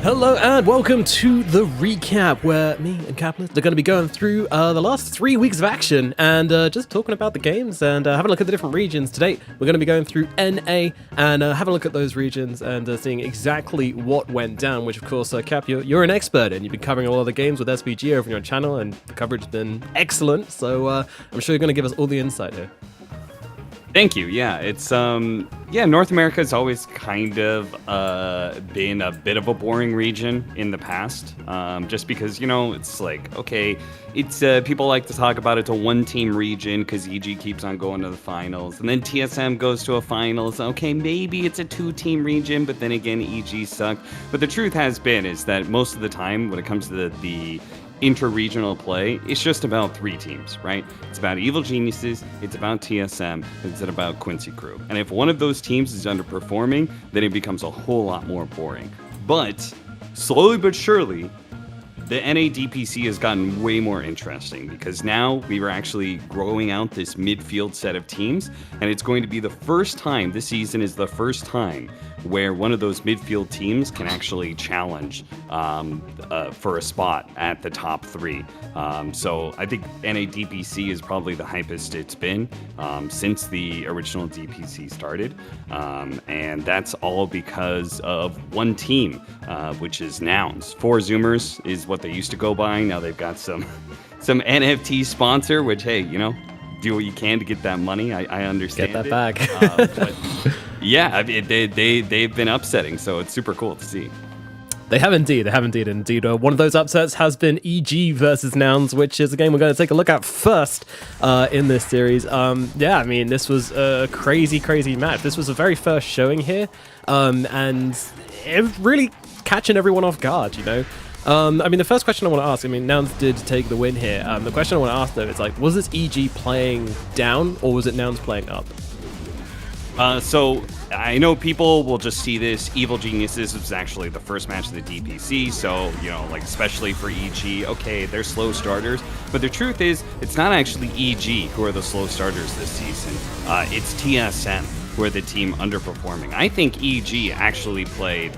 Hello and welcome to the recap, where me and Capitalist are going to be going through the last 3 weeks of action and just talking about the games and having a look at the different regions. Today, we're going to be going through NA and having a look at those regions and seeing exactly what went down, which of course, Cap, you're an expert in. You've been covering a lot of the games with SVG over on your channel and the coverage has been excellent, so I'm sure you're going to give us all the insight here. Thank you. Yeah, it's North America has always kind of been a bit of a boring region in the past, just because it's like, okay, it's people like to talk about it's a one-team region because EG keeps on going to the finals, and then TSM goes to a finals. Okay, maybe it's a two-team region, but then again, EG sucked. But the truth has been is that most of the time, when it comes to the inter-regional play, it's just about 3 teams, right? It's about Evil Geniuses, it's about TSM, it's about Quincy Crew. And if one of those teams is underperforming, then it becomes a whole lot more boring. But slowly but surely, the NA DPC has gotten way more interesting because now we were actually growing out this midfield set of teams, and it's going to be the first time, this season is the first time where one of those midfield teams can actually challenge for a spot at the top 3. So I think NA DPC is probably the hypest it's been since the original DPC started. And that's all because of one team, which is Nouns. 4 Zoomers is what they used to go by. Now they've got some NFT sponsor, which, hey, do what you can to get that money. I understand. Get that back. But yeah, they've been upsetting, so it's super cool to see. They have indeed. One of those upsets has been EG versus Nouns, which is a game we're going to take a look at first in this series. This was a crazy match. This was the very first showing here, and it was really catching everyone off guard, the first question I want to ask, Nouns did take the win here. The question I want to ask, though, is was this EG playing down, or was it Nouns playing up? So I know people will just see this. Evil Geniuses was actually the first match of the DPC, so, especially for EG, okay, they're slow starters. But the truth is, it's not actually EG who are the slow starters this season. It's TSM who are the team underperforming. I think EG actually played,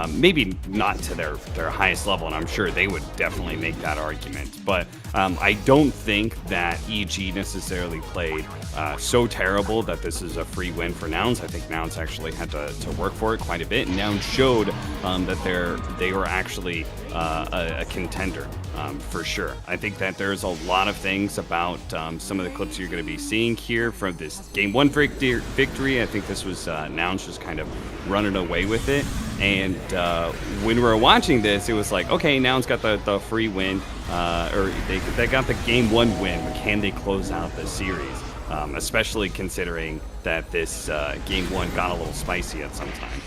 maybe not to their highest level, and I'm sure they would definitely make that argument. But I don't think that EG necessarily played so terrible that this is a free win for Nouns. I think Nouns actually had to work for it quite a bit, and Nouns showed that they were actually a contender for sure. I think that there's a lot of things about some of the clips you're going to be seeing here from this Game 1 victory. I think this was Nouns just kind of running away with it. And when we were watching this, it was like, okay, Nouns got the free win, or they got the Game 1 win, but can they close out the series? Especially considering that this Game 1 got a little spicy at some time.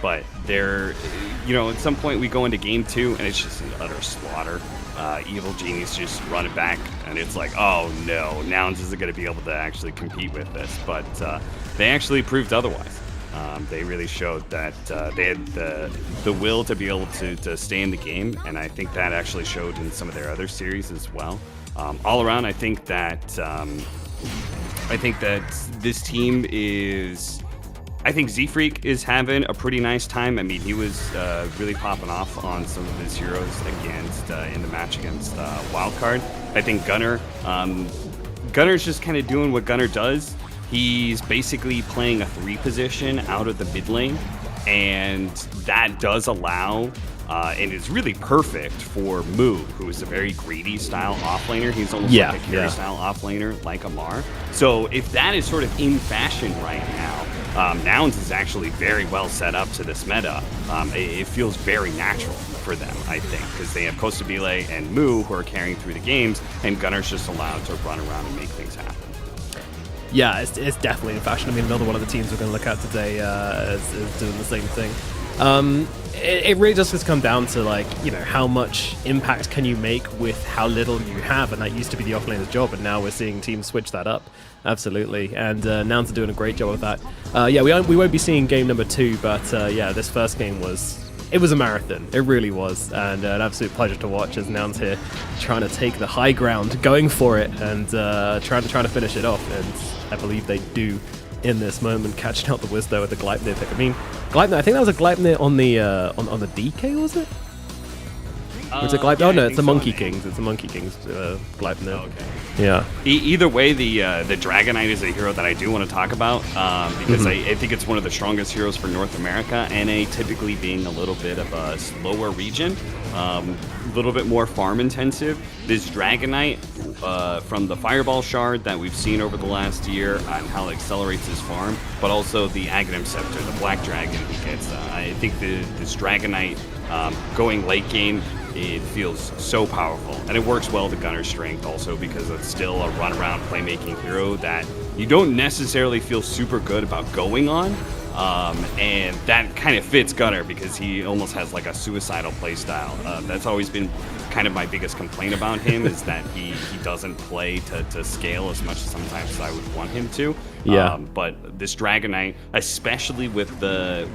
But there, at some point we go into Game 2 and it's just an utter slaughter. Evil Genius just run it back, and it's like, oh no, Nouns isn't going to be able to actually compete with this. But they actually proved otherwise. They really showed that they had the will to be able to stay in the game, and I think that actually showed in some of their other series as well. All around, I think that this team is. I think Z-Freak is having a pretty nice time. He was really popping off on some of his heroes in the match against Wildcard. I think Gunner's just kind of doing what Gunner does. He's basically playing a 3 position out of the mid lane, and that does allow, and is really perfect for Moo, who is a very greedy style offlaner. He's almost like a carry style offlaner like Amar. So if that is sort of in fashion right now, Nouns is actually very well set up to this meta. It feels very natural for them, I think, because they have Costabile and Moo who are carrying through the games, and Gunner's just allowed to run around and make things happen. Yeah, it's definitely in fashion. Another one of the teams we're going to look at today is doing the same thing. It really just come down to how much impact can you make with how little you have, and that used to be the offlaner's job, and now we're seeing teams switch that up. Absolutely, and Nouns are doing a great job of that. We won't be seeing game number 2, but this first game was it was a marathon. It really was, and an absolute pleasure to watch as Nouns here trying to take the high ground, going for it, and trying to finish it off. And I believe they do in this moment, catching out the Wisdo with the Gleipnir pick. I mean, Gleipnir, I think that was a Gleipnir on the DK, was it? Was it Gleipnir? Yeah, Oh no, I it's the think Monkey so. Kings. It's the Monkey Kings Gleipnir. Oh, okay. Yeah. Either way, the Dragonite is a hero that I do want to talk about because Mm-hmm. I think it's one of the strongest heroes for North America, NA typically being a little bit of a slower region, a little bit more farm intensive. This Dragonite from the Fireball Shard that we've seen over the last year and how it accelerates his farm, but also the Aghanim Scepter, the Black Dragon he gets. I think this Dragonite going late game, it feels so powerful, and it works well to Gunner's strength also because it's still a run-around playmaking hero that you don't necessarily feel super good about going on, and that kind of fits Gunner because he almost has like a suicidal playstyle. That's always been kind of my biggest complaint about him is that he doesn't play to scale as much as sometimes I would want him to. Yeah. But this Dragonite, especially with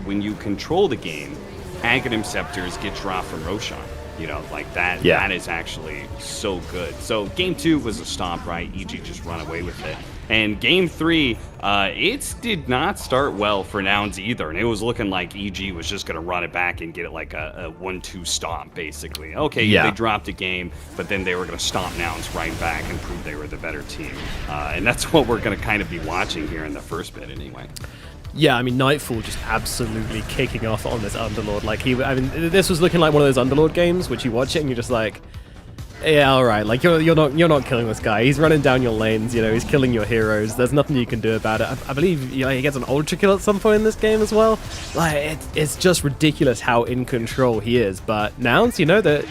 when you control the game, Aghanim Scepters get dropped from Roshan. You know, like that. Yeah. That is actually so good. So game 2 was a stomp, right? EG just run away with it. And game 3, it did not start well for Nouns either. And it was looking like EG was just going to run it back and get it like a 1-2 stomp, basically. Okay, Yeah. they dropped a game, but then they were going to stomp Nouns right back and prove they were the better team. And that's what we're going to kind of be watching here in the first bit anyway. Yeah, I mean, Nightfall just absolutely kicking off on this Underlord. Like, this was looking like one of those Underlord games, which you watch it and you're just like, yeah, all right. Like, you're not killing this guy. He's running down your lanes. You know, he's killing your heroes. There's nothing you can do about it. I believe he gets an ultra kill at some point in this game as well. Like, it's just ridiculous how in control he is. But Nouns, you know that,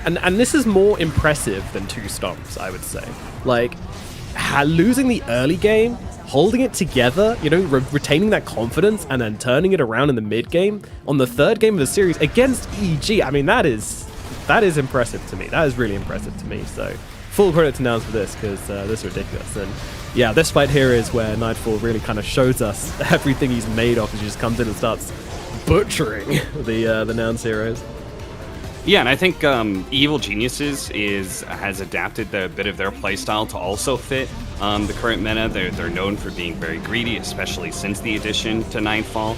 and this is more impressive than 2 stomps, I would say. Like, losing the early game, holding it together, you know, retaining that confidence, and then turning it around in the mid game on the 3rd game of the series against EG. I mean, that is impressive to me. That is really impressive to me. So full credit to Nouns for this because this is ridiculous. And yeah, this fight here is where Nightfall really kind of shows us everything he's made of as he just comes in and starts butchering the Nouns heroes. Yeah, and I think Evil Geniuses has adapted a bit of their playstyle to also fit the current meta. They're known for being very greedy, especially since the addition to Nightfall.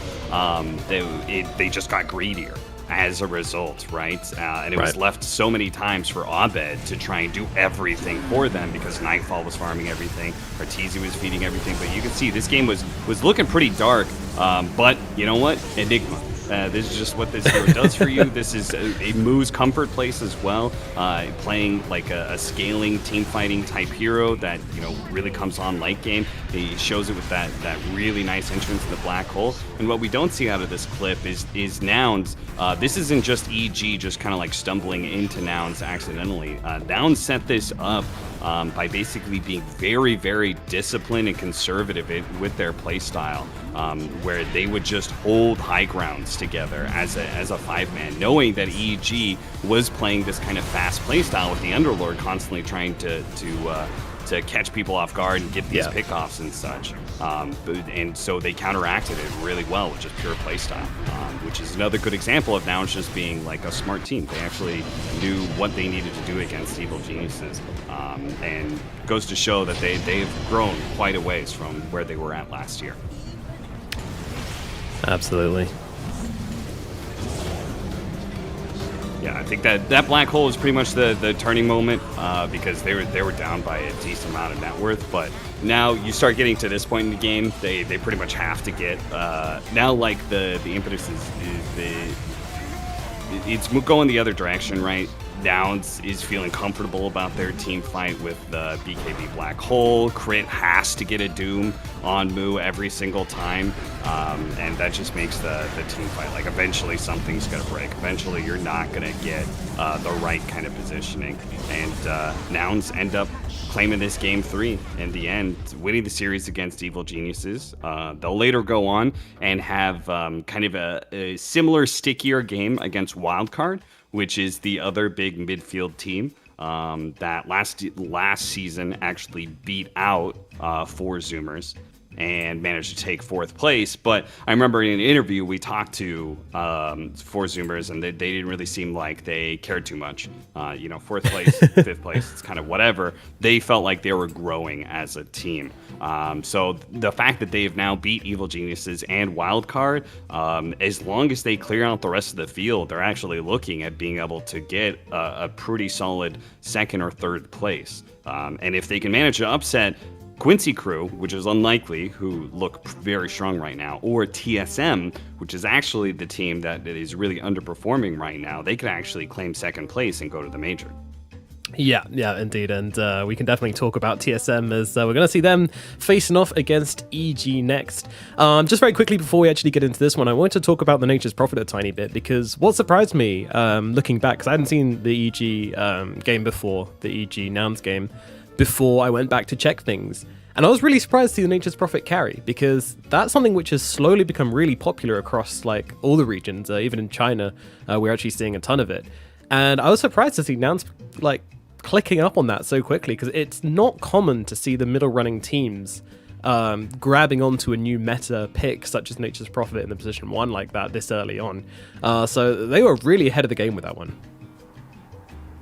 They just got greedier as a result, right? And it was left so many times for Abed to try and do everything for them because Nightfall was farming everything, Arteezy was feeding everything. But you can see this game was looking pretty dark. But you know what? Enigma. This is just what this hero does for you. This is a Moo's comfort place as well. Playing like a scaling team fighting type hero that, you know, really comes on late game. He shows it with that really nice entrance in the black hole. And what we don't see out of this clip is Nouns. This isn't just EG just kind of like stumbling into Nouns accidentally. Nouns set this up by basically being very, very disciplined and conservative with their playstyle, where they would just hold high grounds together as a 5-man, knowing that EG was playing this kind of fast playstyle with the Underlord constantly trying to catch people off guard and get these pickoffs and such. And so they counteracted it really well with just pure playstyle, which is another good example of Nouns just being like a smart team. They actually knew what they needed to do against Evil Geniuses, and goes to show that they've grown quite a ways from where they were at last year. Absolutely. Yeah, I think that black hole is pretty much the turning moment because they were down by a decent amount of net worth. But now you start getting to this point in the game, they pretty much have to get now. Like the impetus it's going the other direction, right? Nouns is feeling comfortable about their team fight with the BKB Black Hole. Crit has to get a Doom on Moo every single time, and that just makes the team fight, like, eventually something's going to break. Eventually you're not going to get the right kind of positioning, and Nouns end up claiming this game 3 in the end, winning the series against Evil Geniuses. They'll later go on and have kind of a similar, stickier game against Wildcard, which is the other big midfield team that last season actually beat out 4 Zoomers. and managed to take 4th place. But I remember in an interview we talked to 4 Zoomers, and they didn't really seem like they cared too much. 4th place, 5th place, it's kind of whatever. They felt like they were growing as a team. So the fact that they've now beat Evil Geniuses and Wildcard, as long as they clear out the rest of the field, they're actually looking at being able to get a pretty solid 2nd or 3rd place. And if they can manage to upset Quincy Crew, which is unlikely, who look very strong right now, or TSM, which is actually the team that is really underperforming right now, they could actually claim 2nd place and go to the major. Yeah, indeed, and we can definitely talk about TSM as we're going to see them facing off against EG next. Just very quickly before we actually get into this one, I wanted to talk about the Nature's Prophet a tiny bit, because what surprised me looking back, because I hadn't seen the EG game before, the EG Nouns game, before I went back to check things. And I was really surprised to see the Nature's Prophet carry, because that's something which has slowly become really popular across like all the regions, even in China, we're actually seeing a ton of it. And I was surprised to see Nouns like clicking up on that so quickly, because it's not common to see the middle running teams grabbing onto a new meta pick such as Nature's Prophet in the position 1 like that this early on. So they were really ahead of the game with that one.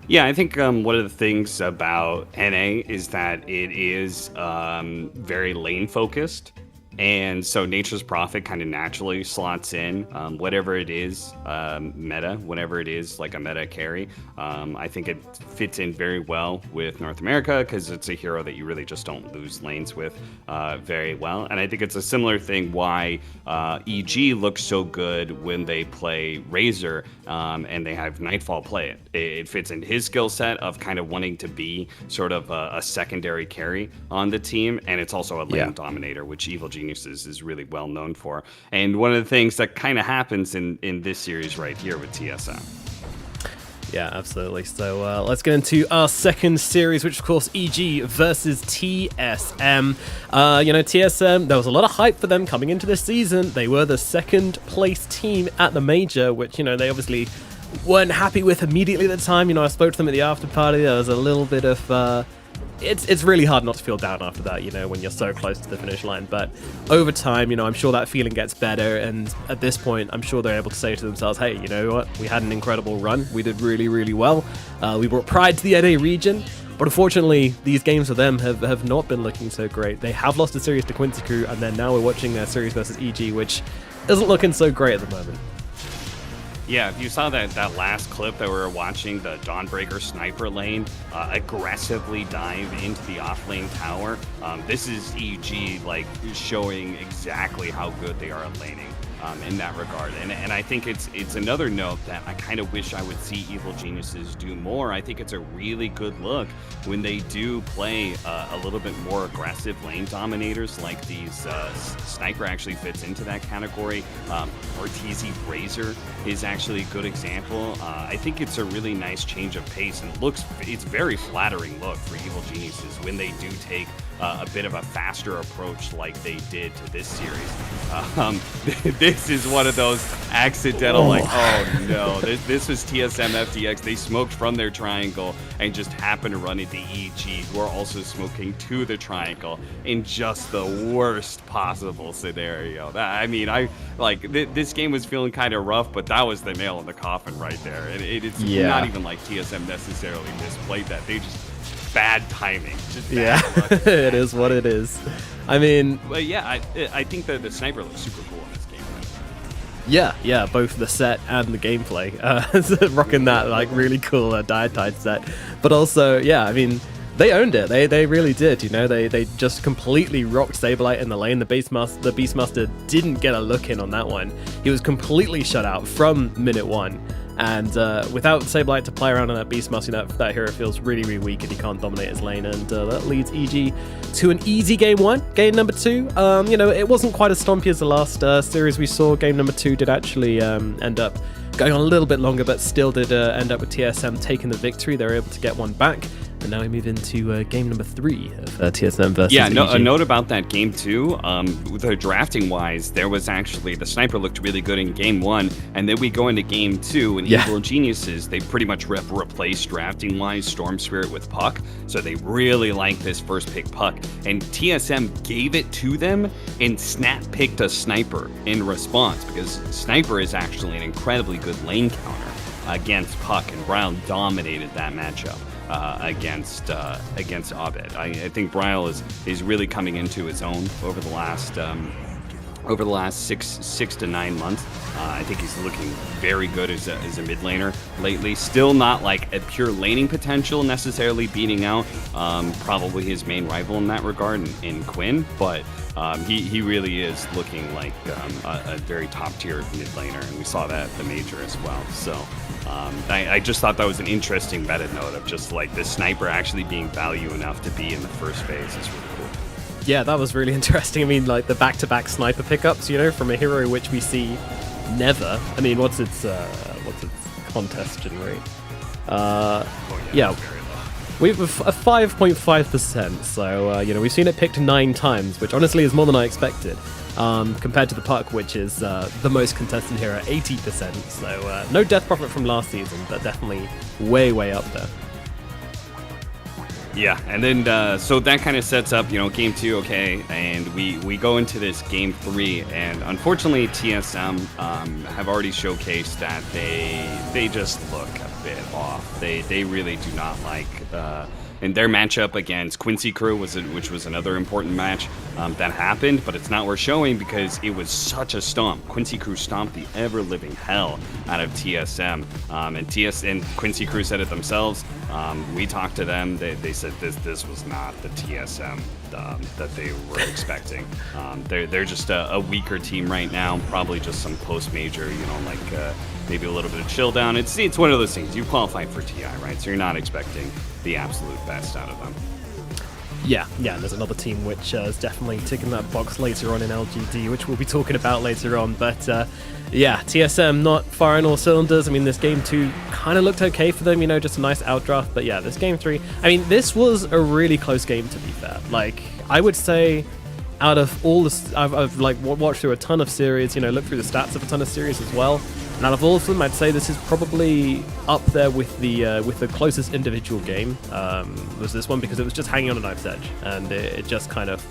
Yeah, I think one of the things about NA is that it is very lane focused. And so Nature's Prophet kind of naturally slots in whatever it is meta, whenever it is like a meta carry. I think it fits in very well with North America because it's a hero that you really just don't lose lanes with very well. And I think it's a similar thing why EG looks so good when they play Razor and they have Nightfall play it. It fits in his skill set of kind of wanting to be sort of a secondary carry on the team. And it's also a lane dominator, which Evil Geniuses is really well known for. And one of the things that kind of happens in this series right here with TSM. Yeah, absolutely. So let's get into our second series, which of course EG versus TSM. TSM, there was a lot of hype for them coming into this season. They were the 2nd place team at the major, which, they obviously weren't happy with immediately at the time. I spoke to them at the after party. There was a little bit of... It's really hard not to feel down after that, when you're so close to the finish line. But over time, I'm sure that feeling gets better. And at this point, I'm sure they're able to say to themselves, hey, you know what? We had an incredible run. We did really, really well. We brought pride to the NA region. But unfortunately, these games for them have not been looking so great. They have lost a series to Quincy Crew, and then now we're watching their series versus EG, which isn't looking so great at the moment. Yeah, if you saw that last clip that we were watching, the Dawnbreaker sniper lane aggressively dive into the off-lane tower, this is EG showing exactly how good they are at laning in that regard. And I think it's another note that I kind of wish I would see Evil Geniuses do more. I think it's a really good look when they do play a little bit more aggressive lane dominators like these. Sniper actually fits into that category. RTZ Razor is actually a good example. I think it's a really nice change of pace, and it's very flattering look for Evil Geniuses when they do take a bit of a faster approach like they did to this series. This is one of those accidental, oh no, this was TSM FTX. They smoked from their triangle and just happened to run into EG, who are also smoking to the triangle in just the worst possible scenario. This game was feeling kind of rough, but that was the nail in the coffin right there. And it's not even like TSM necessarily misplayed that. They just bad timing. Just bad luck. It is what it is. I mean... Well, yeah, I think that the sniper looks super cool in this game. Yeah, both the set and the gameplay. Rocking that really cool Diatide set. But also, they owned it. They really did. They just completely rocked Saberlight in the lane. The Beastmaster didn't get a look in on that one. He was completely shut out from minute 1. And without Saberlight to play around on that Beastmaster, that hero feels really, really weak and he can't dominate his lane. And that leads EG to an easy game 1. Game number 2, it wasn't quite as stompy as the last series we saw. Game number 2 did actually end up going on a little bit longer, but still did end up with TSM taking the victory. They were able to get one back. And now we move into game number 3 of TSM versus Yeah, EG. a note about that game too. The drafting wise, there was actually the sniper looked really good in game 1, and then we go into game 2, and Evil Geniuses, they pretty much replaced drafting wise Storm Spirit with Puck, so they really like this first pick Puck, and TSM gave it to them and snap picked a sniper in response, because sniper is actually an incredibly good lane counter against Puck, and Brown dominated that matchup. Against Abed. I think Bryle is really coming into his own over the last 6 to 9 months. I think he's looking very good as a mid laner lately. Still not like a pure laning potential necessarily, beating out probably his main rival in that regard in Quinn, but he really is looking like a very top tier mid laner, and we saw that at the major as well. So I just thought that was an interesting meta note of just like the sniper actually being value enough to be in the first phase is really cool. Yeah, that was really interesting. I mean, like the back-to-back sniper pickups, from a hero which we see never. I mean, what's its contest gen rate? Yeah, we have a 5.5%. So we've seen it picked 9 times, which honestly is more than I expected. Compared to the Puck, which is the most contested hero at 80%. So no death profit from last season, but definitely way up there. Yeah, and then so that kind of sets up, game 2, okay, and we go into this game 3, and unfortunately TSM have already showcased that they just look a bit off. They really do not like. And their matchup against Quincy Crew which was another important match that happened, but it's not worth showing because it was such a stomp. Quincy Crew stomped the ever-living hell out of TSM, and Quincy Crew said it themselves. We talked to them. They said this was not the TSM that they were expecting. They're just a weaker team right now. Probably just some post-major, maybe a little bit of chill down. It's one of those things. You qualified for TI, right? So you're not expecting the absolute best out of them. Yeah, and there's another team which is definitely ticking that box later on in LGD, which we'll be talking about later on. But yeah, TSM not firing all cylinders. I mean, this game 2 kind of looked okay for them, just a nice outdraft. But yeah, this game 3, I mean, this was a really close game, to be fair. Like, I would say out of all the, I've like watched through a ton of series, looked through the stats of a ton of series as well. And out of all of them, I'd say this is probably up there with the closest individual game. Was this one, because it was just hanging on a knife's edge, and it just kind of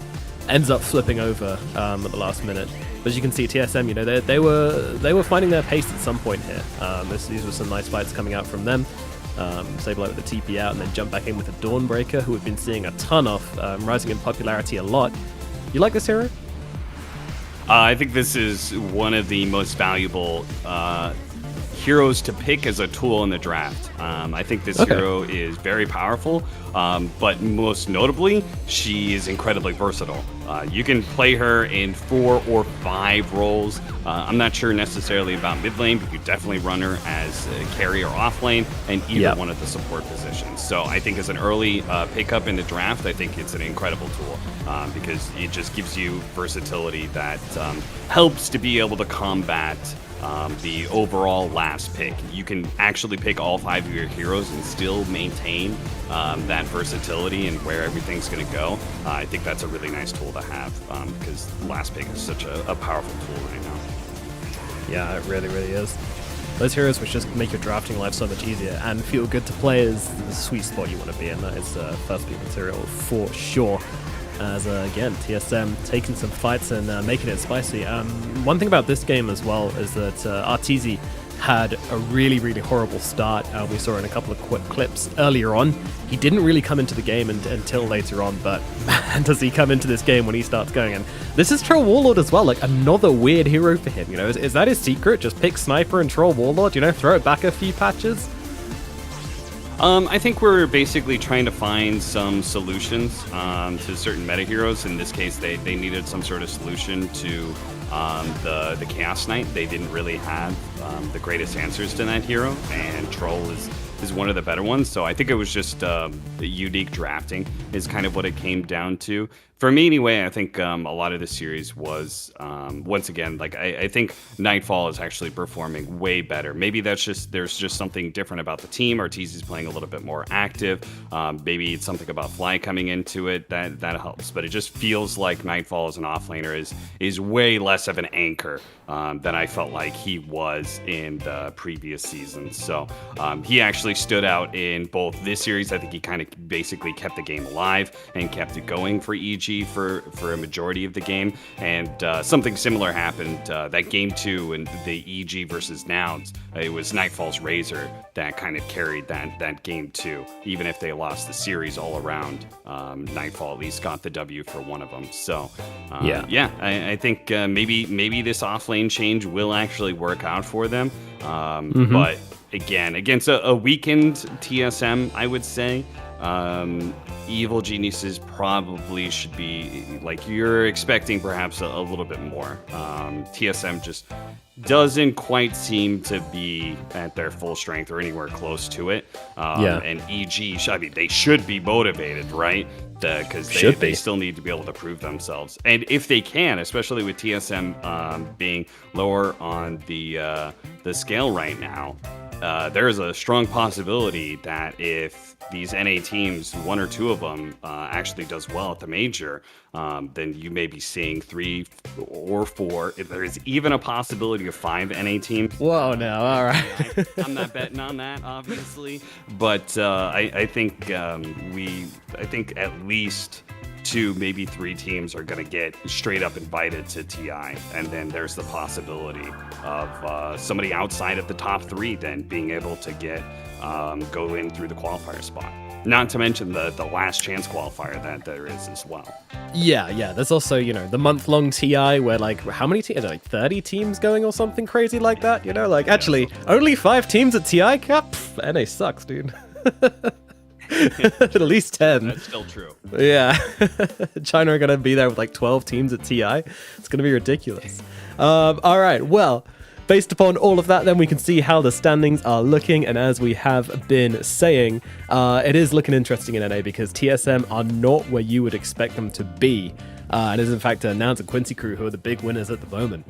ends up flipping over at the last minute. But as you can see, TSM, they were finding their pace at some point here. These were some nice fights coming out from them. Sableye with the TP out, and then jump back in with a Dawnbreaker, who we've been seeing a ton of, rising in popularity a lot. You like this hero? I think this is one of the most valuable heroes to pick as a tool in the draft. I think this hero is very powerful, but most notably, she is incredibly versatile. You can play her in 4 or 5 roles. I'm not sure necessarily about mid lane, but you definitely run her as a carry or off lane, and either one of the support positions. So I think as an early pickup in the draft, I think it's an incredible tool because it just gives you versatility that helps to be able to combat the overall last pick. You can actually pick all 5 of your heroes and still maintain that versatility and where everything's going to go. I think that's a really nice tool to have because last pick is such a powerful tool right now. Yeah, it really is. Those heroes which just make your drafting life so much easier and feel good to play is the sweet spot you want to be in. That is first pick material for sure. As again, TSM taking some fights and making it spicy. One thing about this game as well is that Arteezy had a really horrible start. We saw in a couple of clips earlier on. He didn't really come into the game until later on, but man, does he come into this game when he starts going. And this is Troll Warlord as well, like another weird hero for him. Is that his secret? Just pick Sniper and Troll Warlord, throw it back a few patches? I think we're basically trying to find some solutions to certain meta heroes. In this case, they needed some sort of solution to the Chaos Knight. They didn't really have the greatest answers to that hero, and Troll is one of the better ones. So I think it was just unique drafting is kind of what it came down to. For me, anyway, I think a lot of the series was, once again, like I think Nightfall is actually performing way better. Maybe there's just something different about the team. Arteezy's playing a little bit more active. Maybe it's something about Fly coming into it that helps. But it just feels like Nightfall as an offlaner is way less of an anchor than I felt like he was in the previous season. So he actually stood out in both this series. I think he kind of basically kept the game alive and kept it going for EG for a majority of the game, and something similar happened that game 2 in the EG versus Nouns. It was Nightfall's Razor that kind of carried that game 2, even if they lost the series all around. Nightfall at least got the W for one of them. So I think maybe this offlane change will actually work out for them, but again, against a weakened TSM, I would say Evil Geniuses probably should be, like, you're expecting perhaps a little bit more. TSM just doesn't quite seem to be at their full strength or anywhere close to it. And EG, I mean, they should be motivated, right? Because they still need to be able to prove themselves. And if they can, especially with TSM being lower on the scale right now, there is a strong possibility that if these NA teams, one or two of them, actually does well at the major, then you may be seeing 3 or 4. If there is even a possibility of 5 NA teams. Whoa, no, all right. I'm not betting on that, obviously, but I think at least 2, maybe 3 teams are going to get straight up invited to TI, and then there's the possibility of somebody outside of the top 3 then being able to go in through the qualifier spot. Not to mention the last chance qualifier that there is as well. Yeah. There's also, the month-long TI where, like, how many teams? Like 30 teams going or something crazy like that? Actually, only 5 teams at TI Cup? NA sucks, dude. At least 10. That's still true. Yeah. China are going to be there with like 12 teams at TI. It's going to be ridiculous. All right. Well, based upon all of that, then we can see how the standings are looking. And as we have been saying, it is looking interesting in NA because TSM are not where you would expect them to be. And it is, in fact, Nouns and Quincy Crew who are the big winners at the moment.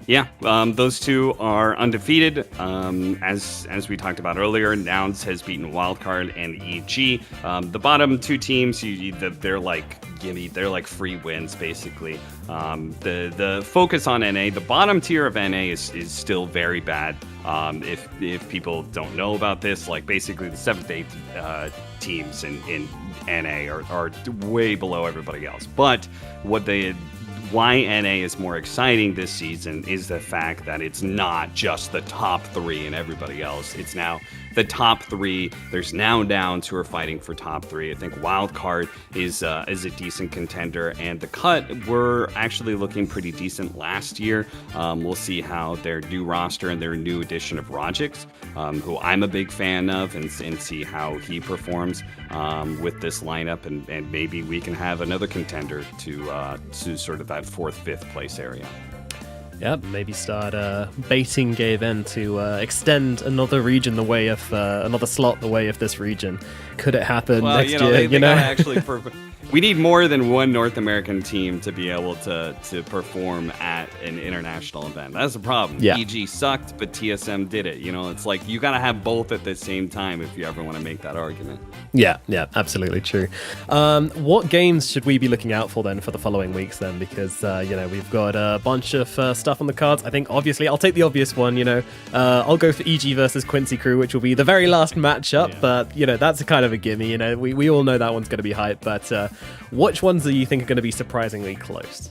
Yeah, those two are undefeated. As we talked about earlier, Nouns has beaten Wildcard and EG. The bottom 2 teams, they're like free wins basically. The focus on NA, the bottom tier of NA is still very bad. If people don't know about this, like basically the 7th, 8th teams in NA are way below everybody else. But why NA is more exciting this season is the fact that it's not just the top 3 and everybody else. It's now the top 3. There's now Nouns who are fighting for top 3. I think Wildcard is a decent contender, and the Cut were actually looking pretty decent last year. We'll see how their new roster and their new addition of Rogix, who I'm a big fan of, and see how he performs with this lineup, and maybe we can have another contender to sort of that 4th, 5th place area. Yeah, maybe start baiting Gaven to extend another region the way of another slot the way of this region. Could it happen next year? They gotta actually we need more than one North American team to be able to perform at an international event. That's the problem. Yeah. EG sucked, but TSM did it. It's like you gotta have both at the same time if you ever want to make that argument. Yeah, absolutely true. What games should we be looking out for then for the following weeks then? Because, we've got a bunch of stuff on the cards. I think, obviously, I'll take the obvious one, I'll go for EG versus Quincy Crew, which will be the very last matchup, but, that's a kind of a gimme, we all know that one's going to be hype, but which ones do you think are going to be surprisingly close?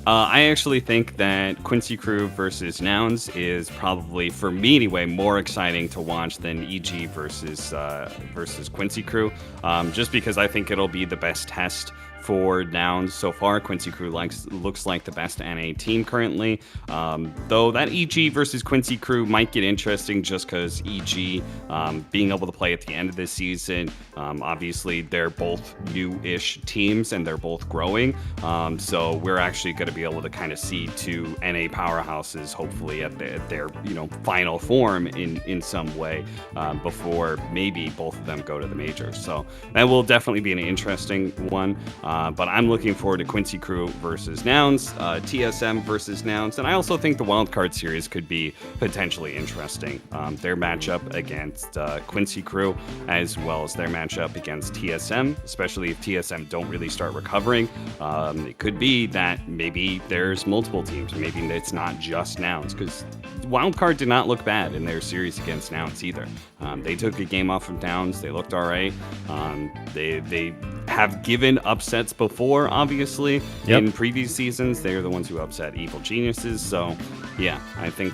I actually think that Quincy Crew versus Nouns is probably, for me anyway, more exciting to watch than EG versus Quincy Crew, just because I think it'll be the best test for Nouns so far. Quincy Crew looks like the best NA team currently, though that EG versus Quincy Crew might get interesting just because EG being able to play at the end of this season, obviously they're both new-ish teams and they're both growing, so we're actually going to be able to kind of see two NA powerhouses hopefully at their final form in some way before maybe both of them go to the majors. So that will definitely be an interesting one. But I'm looking forward to Quincy Crew versus Nouns, TSM versus Nouns, and I also think the wildcard series could be potentially interesting. Their matchup against Quincy Crew, as well as their matchup against TSM, especially if TSM don't really start recovering. It could be that maybe there's multiple teams, maybe it's not just Nouns, because wildcard did not look bad in their series against Nouns either. They took a game off of Nouns, they looked all right. They have given upsets before, obviously. Yep. In previous seasons, they're the ones who upset Evil Geniuses. So, yeah, I think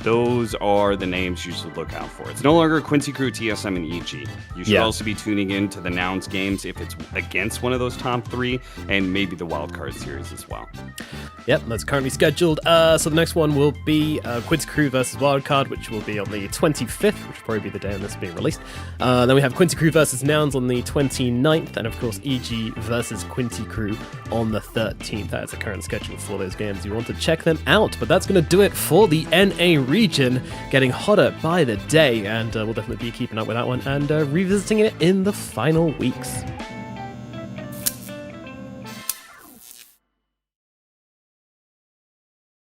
those are the names you should look out for. It's no longer Quincy Crew, TSM, and EG. You should also be tuning in to the Nouns games if it's against one of those top three, and maybe the wildcard series as well. Yep, that's currently scheduled. So the next one will be Quincy Crew versus Wildcard, which will be on the 25th, which will probably be the day on this being released. Then we have Quincy Crew versus Nouns on the 29th, and of course EG versus Quincy Crew on the 13th. That is the current schedule for those games. You want to check them out, but that's going to do it for the NA region, getting hotter by the day, and we'll definitely be keeping up with that one and revisiting it in the final weeks.